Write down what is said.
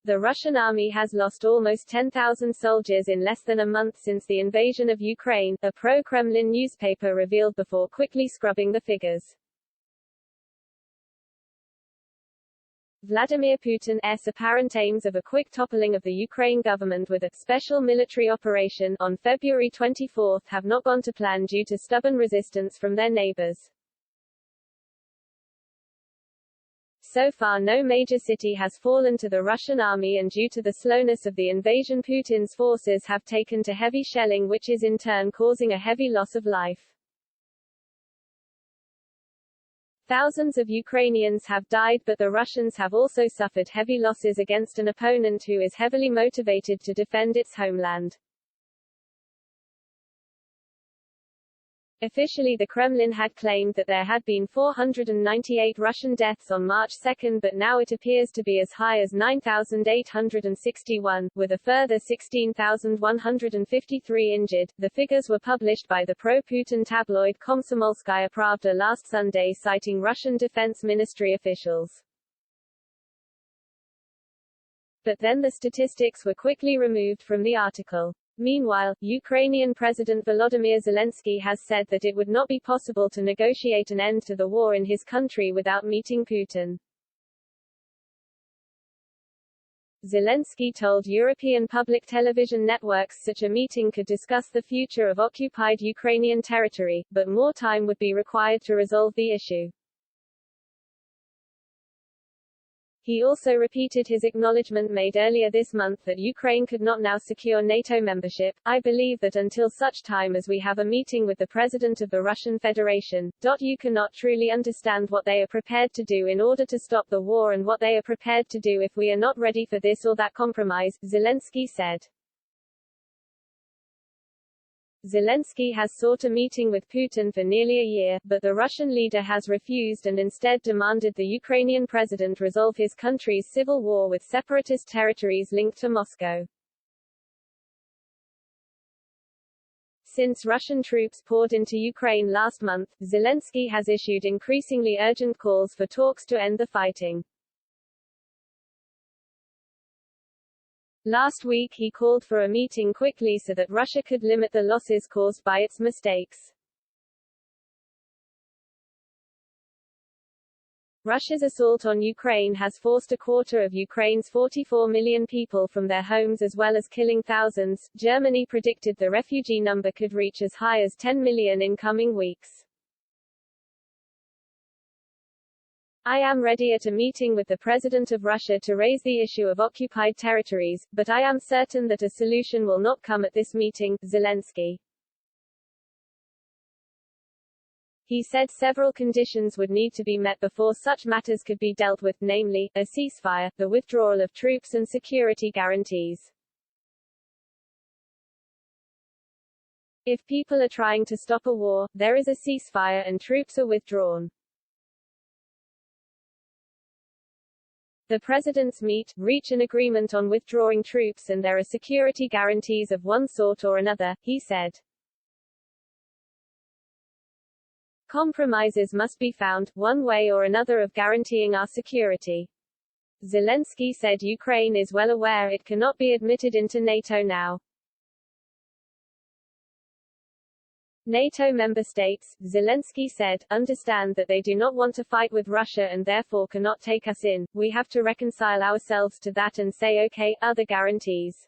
The Russian army has lost almost 10,000 soldiers in less than a month since the invasion of Ukraine, a pro-Kremlin newspaper revealed before quickly scrubbing the figures. Vladimir Putin's apparent aims of a quick toppling of the Ukraine government with a special military operation on February 24 have not gone to plan due to stubborn resistance from their neighbors. So far no major city has fallen to the Russian army, and due to the slowness of the invasion Putin's forces have taken to heavy shelling, which is in turn causing a heavy loss of life. Thousands of Ukrainians have died, but the Russians have also suffered heavy losses against an opponent who is heavily motivated to defend its homeland. Officially, the Kremlin had claimed that there had been 498 Russian deaths on March 2, but now it appears to be as high as 9,861, with a further 16,153 injured. The figures were published by the pro-Putin tabloid Komsomolskaya Pravda last Sunday, citing Russian Defense Ministry officials. But then the statistics were quickly removed from the article. Meanwhile, Ukrainian President Volodymyr Zelensky has said that it would not be possible to negotiate an end to the war in his country without meeting Putin. Zelensky told European public television networks such a meeting could discuss the future of occupied Ukrainian territory, but more time would be required to resolve the issue. He also repeated his acknowledgement made earlier this month that Ukraine could not now secure NATO membership. I believe that until such time as we have a meeting with the President of the Russian Federation, you cannot truly understand what they are prepared to do in order to stop the war and what they are prepared to do if we are not ready for this or that compromise, Zelensky said. Zelensky has sought a meeting with Putin for nearly a year, but the Russian leader has refused and instead demanded the Ukrainian president resolve his country's civil war with separatist territories linked to Moscow. Since Russian troops poured into Ukraine last month, Zelensky has issued increasingly urgent calls for talks to end the fighting. Last week he called for a meeting quickly so that Russia could limit the losses caused by its mistakes. Russia's assault on Ukraine has forced a quarter of Ukraine's 44 million people from their homes as well as killing thousands. Germany predicted the refugee number could reach as high as 10 million in coming weeks. I am ready at a meeting with the President of Russia to raise the issue of occupied territories, but I am certain that a solution will not come at this meeting, Zelensky. He said several conditions would need to be met before such matters could be dealt with, namely, a ceasefire, the withdrawal of troops and security guarantees. If people are trying to stop a war, there is a ceasefire and troops are withdrawn. The presidents reach an agreement on withdrawing troops and there are security guarantees of one sort or another, he said. Compromises must be found, one way or another, of guaranteeing our security. Zelensky said Ukraine is well aware it cannot be admitted into NATO now. NATO member states, Zelensky said, understand that they do not want to fight with Russia and therefore cannot take us in. We have to reconcile ourselves to that and say okay, other guarantees.